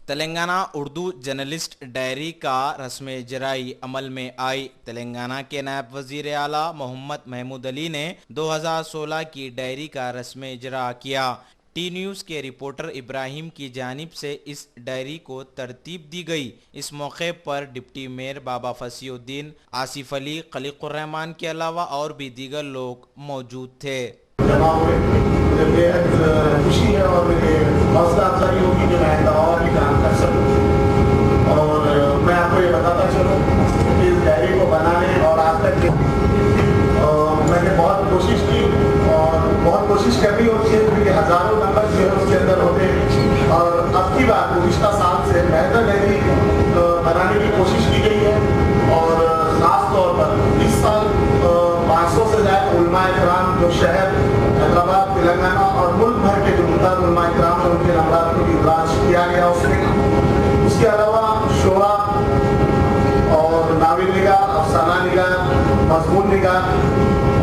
Telangana Urdu journalist diary का रस्म इजराई अमल में आई। तेलंगाना के नायब वजीर आला मोहम्मद महमूद अली ने 2016 की डायरी का रस्म इजरा किया। टी न्यूज़ के रिपोर्टर इब्राहिम की जानिब से इस डायरी को तरतीब दी गई। इस मौके पर डिप्टी मेयर बाबा फसीउद्दीन, आसिफ अली, खलीकुर रहमान के अलावा और भी दीगर लोग मौजूद थे। मुझे बेहद खुशी है और मुझे हौसला अफजाई होगी कि मैं और भी काम कर सकूँ। और मैं आपको ये बताता चलूँ कि इस डायरी को बनाने और आज तक मैंने बहुत कोशिश की और बहुत कोशिश करनी होती है क्योंकि हज़ारों नंबर जो है उसके अंदर होते हैं। और अब की बात गुज़िश्ता साल से बेहतर डायरी बनाने की कोशिश की गई है और ख़ास तौर पर इस साल 500 से ज़्यादा उलमाए किराम जो शहर हैदराबाद, तेलंगाना और मुल्क भर के जो मुमताज़ उलमाए किराम हैं उनके नंबरात को भी इदराज किया गया उसमें। उसके अलावा शोरा और नाविल निगाह, अफसाना निगाह, मज़मून निगाह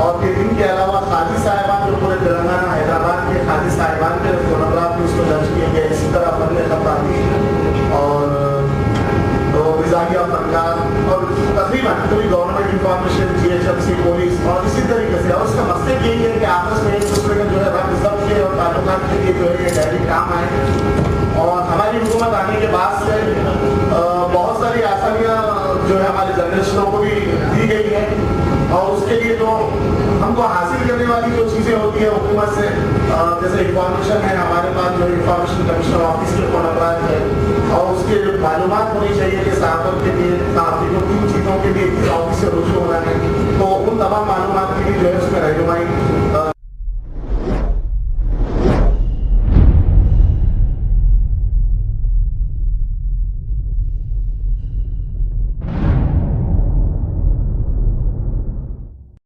और फिर इनके अलावा काजी साहिबान जो पूरे तेलंगाना हैदराबाद के काजी साहिबान के जो नंबरात भी उसको दर्ज किए गए। इसी तरह फन खताबी और मिजाहिया फनकार और तकरीबन पूरी गवर्नमेंट इंफॉर्मेशन, GHMC, पुलिस और इसी तरीके से। और उसका मकसद यही है कि आपस में एक दूसरे का जो है रब्त ज़ब्त के और ताल्लुकात के लिए जो है ये डायरी काम आए। और हमारी हुकूमत आने के बाद से बहुत सारी आसानियाँ जो है हमारे जर्नलिस्टों को भी दी गई हैं और उसके लिए जो हमको हासिल करने वाली जो चीज़ें होती है हुकूमत से, जैसे इंफॉर्मेशन है हमारे पास जो इंफॉर्मेशन कमिश्नर ऑफिस के फोनप्राज है और उसके जो मालूमात होनी चाहिए कि सहाफ़त के लिए, सहाफ़ियों की चीज़ों के लिए किस ऑफिस से रुजू होना है।